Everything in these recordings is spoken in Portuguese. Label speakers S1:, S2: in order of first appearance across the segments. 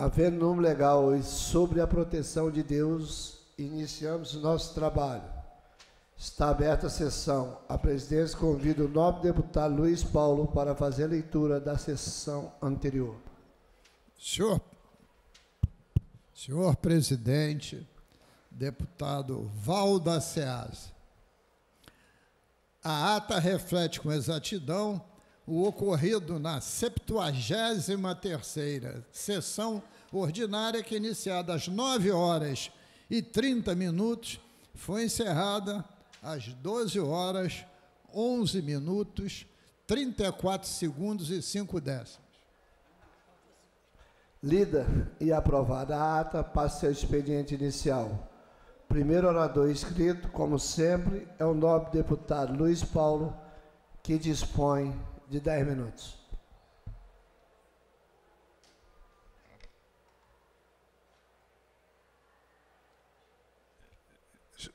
S1: Havendo norma legal e sobre a proteção de Deus, iniciamos o nosso trabalho. Está aberta a sessão. A presidência convida o nobre deputado Luiz Paulo para fazer a leitura da sessão anterior.
S2: Senhor presidente, deputado Valda Ceasa, a ata reflete com exatidão o ocorrido na 73ª sessão ordinária, que, iniciada às 9h30, foi encerrada às 12h11, 34 segundos e 5 décimos.
S1: Lida e aprovada a ata, passa ao expediente inicial. Primeiro orador inscrito, como sempre, é o nobre deputado Luiz Paulo, que dispõe de 10 minutos.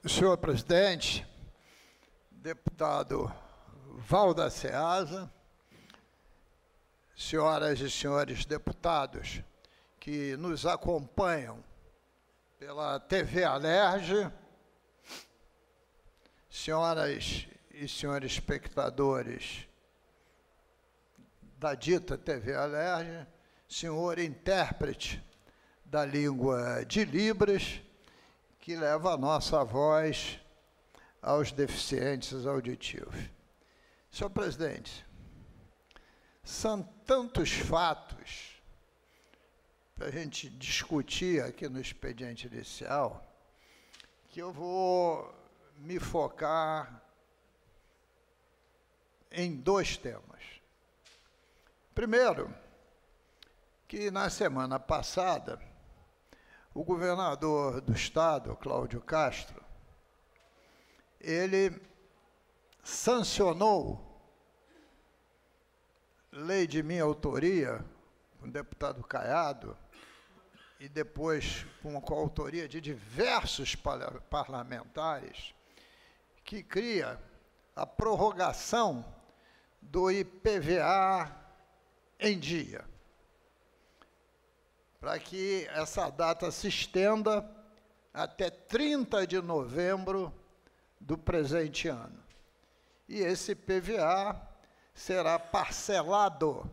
S3: Senhor presidente, deputado Valda Ceasa, senhoras e senhores deputados que nos acompanham pela TV Alerj, senhoras e senhores espectadores da dita TV Alerj, senhor intérprete da língua de Libras, que leva a nossa voz aos deficientes auditivos. Senhor presidente, são tantos fatos para a gente discutir aqui no expediente inicial, que eu vou me focar em 2 temas. Primeiro, que na semana passada, o governador do estado, Cláudio Castro, ele sancionou lei de minha autoria, com o deputado Caiado, e depois com a coautoria de diversos parlamentares, que cria a prorrogação do IPVA em dia, para que essa data se estenda até 30 de novembro do presente ano. E esse IPVA será parcelado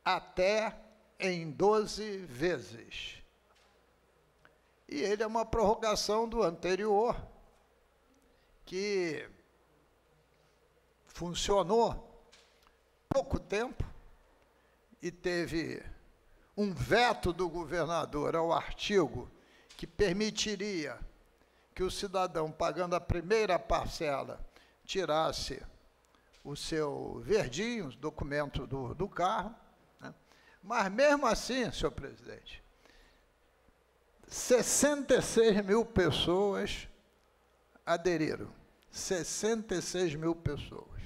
S3: até em 12 vezes. E ele é uma prorrogação do anterior, que funcionou pouco tempo e teve um veto do governador ao artigo que permitiria que o cidadão, pagando a primeira parcela, tirasse o seu verdinho, o documento do carro, né? Mas mesmo assim, senhor presidente, 66 mil pessoas aderiram. 66 mil pessoas.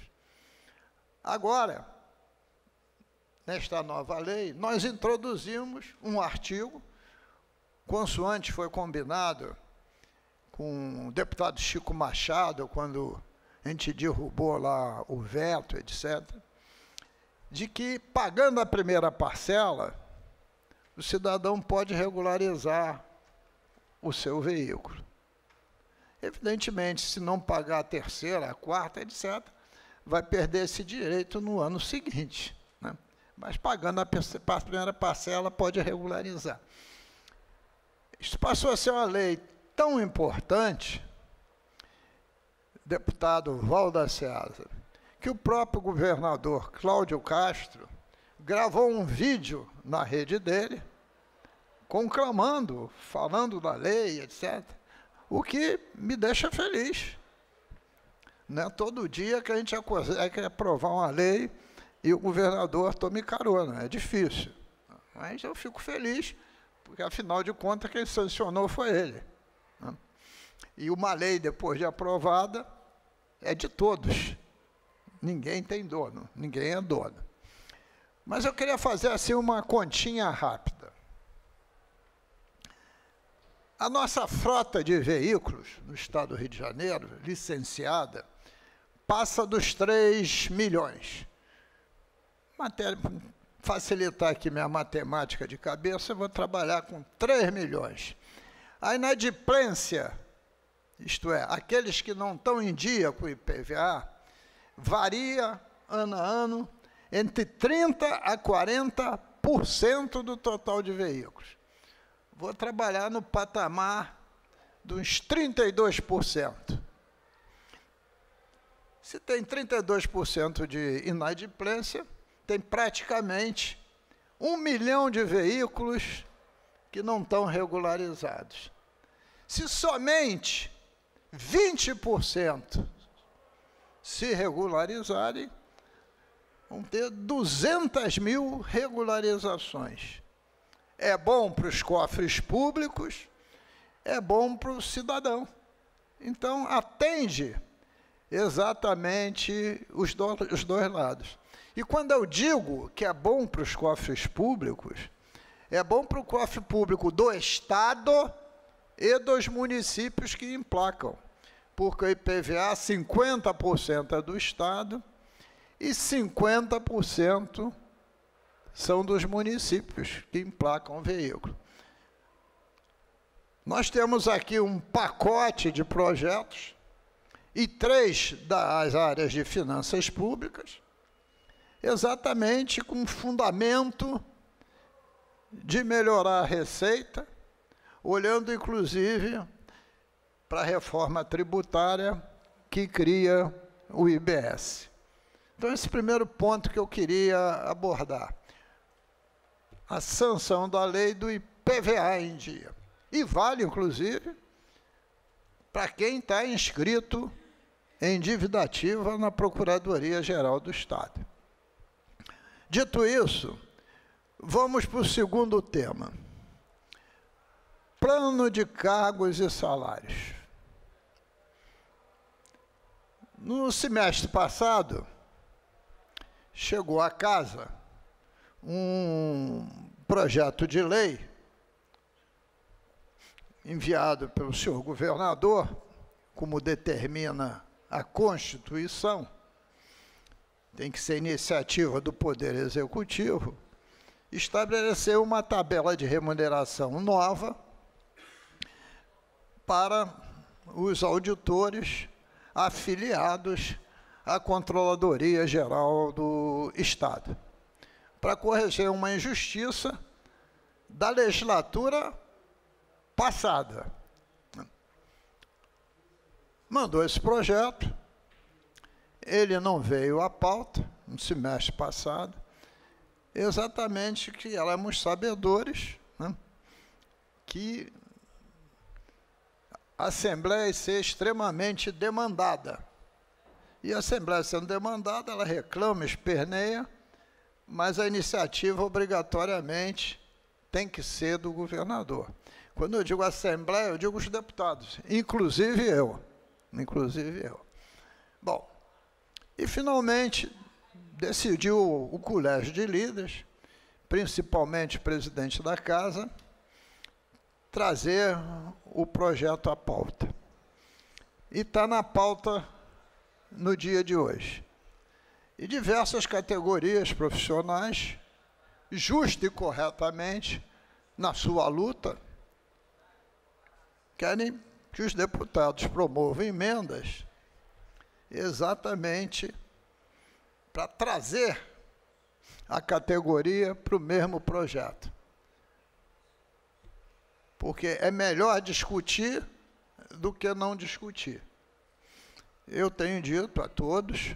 S3: Agora, nesta nova lei, nós introduzimos um artigo, consoante foi combinado com o deputado Chico Machado, quando a gente derrubou lá o veto, etc., de que, pagando a primeira parcela, o cidadão pode regularizar o seu veículo. Evidentemente, se não pagar a terceira, a quarta, etc., vai perder esse direito no ano seguinte, né? Mas pagando a primeira parcela, pode regularizar. Isso passou a ser uma lei tão importante, deputado Valda Ceasa, que o próprio governador Cláudio Castro gravou um vídeo na rede dele, conclamando, falando da lei, etc., o que me deixa feliz. Não é todo dia que a gente consegue aprovar uma lei e o governador tome carona, é difícil. Mas eu fico feliz, porque, afinal de contas, quem sancionou foi ele, né? E uma lei, depois de aprovada, é de todos. Ninguém tem dono, ninguém é dono. Mas eu queria fazer assim uma continha rápida. A nossa frota de veículos no estado do Rio de Janeiro, licenciada, passa dos 3 milhões. facilitar aqui minha matemática de cabeça, eu vou trabalhar com 3 milhões. A inadimplência, isto é, aqueles que não estão em dia com o IPVA, varia ano a ano entre 30% a 40% do total de veículos. Vou trabalhar no patamar dos 32%. Se tem 32% de inadimplência, tem praticamente 1 milhão de veículos que não estão regularizados. Se somente 20% se regularizarem, vão ter 200 mil regularizações. É bom para os cofres públicos, é bom para o cidadão. Então, atende exatamente os dois lados. E quando eu digo que é bom para os cofres públicos, é bom para o cofre público do Estado e dos municípios que emplacam, porque o IPVA 50% é do Estado e 50% são dos municípios que emplacam o veículo. Nós temos aqui um pacote de projetos e 3 das áreas de finanças públicas, exatamente com fundamento de melhorar a receita, olhando inclusive para a reforma tributária que cria o IBS. Então, esse primeiro ponto que eu queria abordar, a sanção da lei do IPVA em dia. E vale, inclusive, para quem está inscrito em dívida ativa na Procuradoria-Geral do Estado. Dito isso, vamos para o segundo tema. Plano de cargos e salários. No semestre passado, chegou à casa um projeto de lei enviado pelo senhor governador, como determina a Constituição, tem que ser iniciativa do Poder Executivo, estabelecer uma tabela de remuneração nova para os auditores afiliados à Controladoria Geral do Estado, para corrigir uma injustiça da legislatura passada. Mandou esse projeto, ele não veio à pauta no semestre passado, exatamente que éramos sabedores, né, que a Assembleia ia ser extremamente demandada. E a Assembleia sendo demandada, ela reclama, esperneia, mas a iniciativa obrigatoriamente tem que ser do governador. Quando eu digo Assembleia, eu digo os deputados, inclusive eu. Bom, e finalmente decidiu o Colégio de Líderes, principalmente o presidente da Casa, trazer o projeto à pauta. E está na pauta no dia de hoje. E diversas categorias profissionais, justa e corretamente, na sua luta, querem que os deputados promovam emendas exatamente para trazer a categoria para o mesmo projeto. Porque é melhor discutir do que não discutir. Eu tenho dito a todos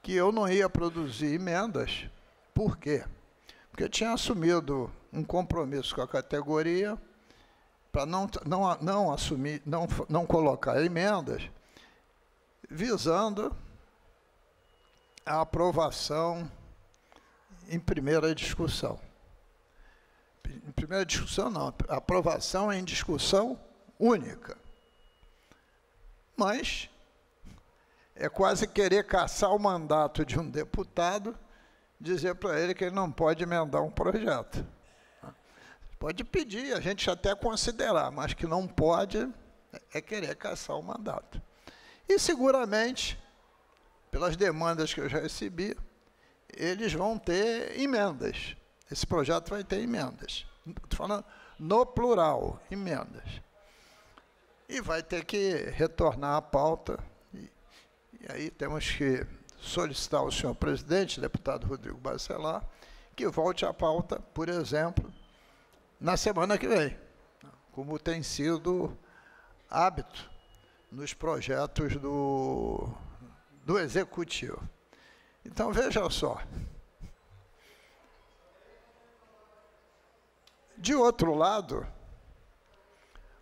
S3: que eu não ia produzir emendas. Por quê? Porque eu tinha assumido um compromisso com a categoria para não colocar emendas, visando a aprovação em primeira discussão. Em primeira discussão, não, a aprovação em discussão única. Mas é quase querer caçar o mandato de um deputado, dizer para ele que ele não pode emendar um projeto. Pode pedir, a gente até considerar, mas que não pode é querer caçar o mandato. E seguramente, pelas demandas que eu já recebi, eles vão ter emendas. Esse projeto vai ter emendas. Estou falando no plural, emendas. E vai ter que retornar à pauta. E aí temos que solicitar ao senhor presidente, deputado Rodrigo Bacelar, que volte à pauta, por exemplo, na semana que vem, como tem sido hábito nos projetos do Executivo. Então, veja só. De outro lado,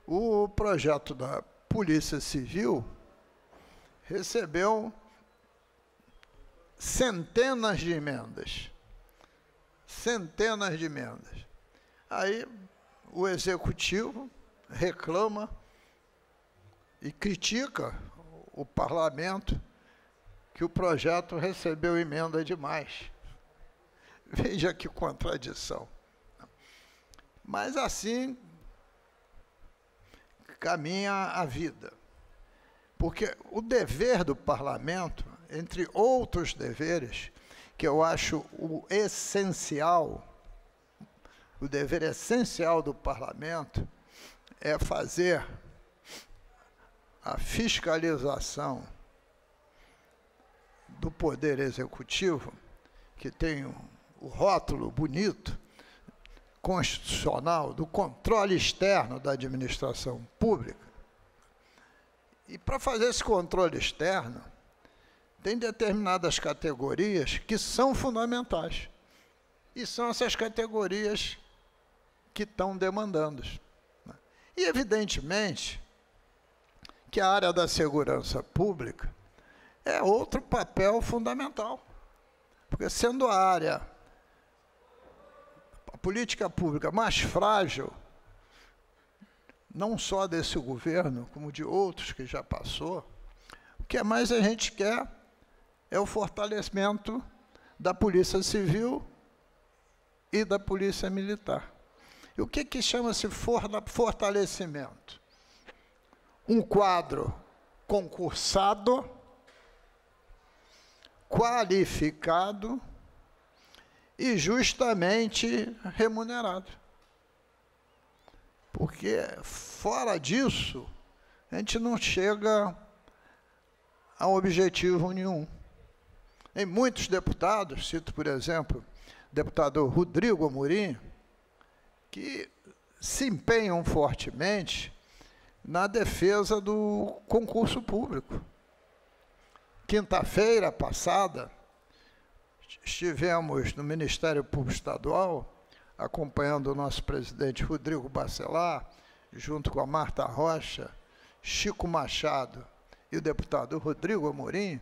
S3: o projeto da Polícia Civil recebeu centenas de emendas. Centenas de emendas. Aí o Executivo reclama e critica o Parlamento que o projeto recebeu emenda demais. Veja que contradição. Mas assim caminha a vida. Porque o dever do Parlamento, entre outros deveres, que eu acho o essencial, o dever essencial do Parlamento é fazer a fiscalização do Poder Executivo, que tem o rótulo bonito, constitucional, do controle externo da administração pública. E para fazer esse controle externo, tem determinadas categorias que são fundamentais. E são essas categorias que estão demandando. E, evidentemente, que a área da segurança pública é outro papel fundamental. Porque, sendo a área, a política pública mais frágil, não só desse governo, como de outros que já passou, o que mais a gente quer é o fortalecimento da Polícia Civil e da Polícia Militar. E o que chama-se fortalecimento? Um quadro concursado, qualificado e justamente remunerado. Porque, fora disso, a gente não chega a objetivo nenhum. Em muitos deputados, cito, por exemplo, o deputado Rodrigo Amorim, que se empenham fortemente na defesa do concurso público. Quinta-feira passada, estivemos no Ministério Público Estadual, acompanhando o nosso presidente Rodrigo Bacelar, junto com a Marta Rocha, Chico Machado e o deputado Rodrigo Amorim,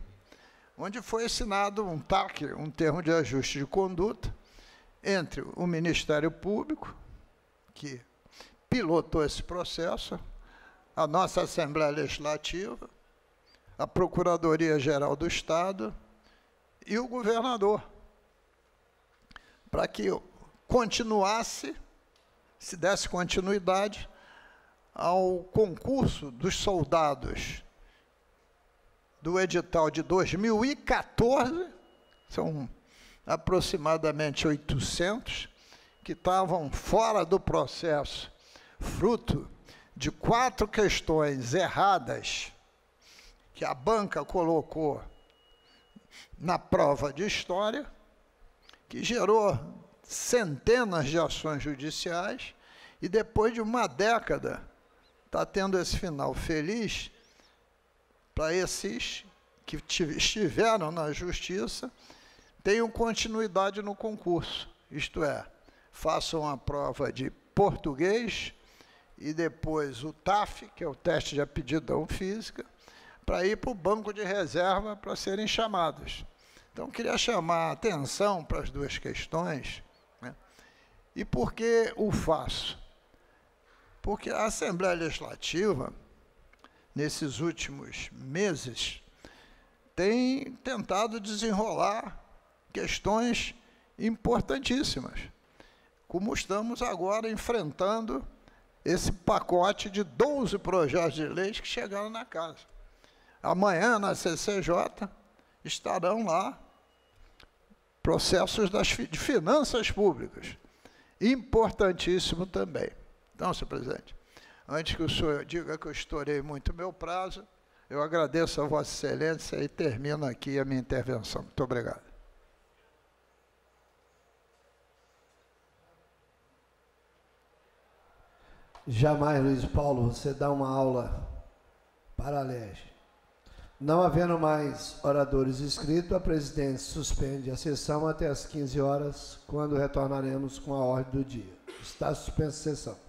S3: onde foi assinado um TAC, um termo de ajuste de conduta, entre o Ministério Público, que pilotou esse processo, a nossa Assembleia Legislativa, a Procuradoria-Geral do Estado e o governador, para que continuasse, se desse continuidade ao concurso dos soldados do edital de 2014, são aproximadamente 800, que estavam fora do processo, fruto de 4 questões erradas que a banca colocou na prova de história, que gerou centenas de ações judiciais, e depois de uma década está tendo esse final feliz para esses que estiveram na justiça, tenham continuidade no concurso, isto é, façam a prova de português e depois o TAF, que é o teste de aptidão física, para ir para o banco de reserva para serem chamados. Então, queria chamar a atenção para as duas questões. Né? E por que o faço? Porque a Assembleia Legislativa, nesses últimos meses, tem tentado desenrolar questões importantíssimas, como estamos agora enfrentando esse pacote de 12 projetos de leis que chegaram na casa. Amanhã, na CCJ, estarão lá processos de finanças públicas. Importantíssimo também. Então, senhor presidente, antes que o senhor diga que eu estourei muito o meu prazo, eu agradeço a Vossa Excelência e termino aqui a minha intervenção. Muito obrigado.
S1: Jamais, Luiz Paulo, você dá uma aula para a LERJ. Não havendo mais oradores inscritos, a presidência suspende a sessão até às 15 horas, quando retornaremos com a ordem do dia. Está suspensa a sessão.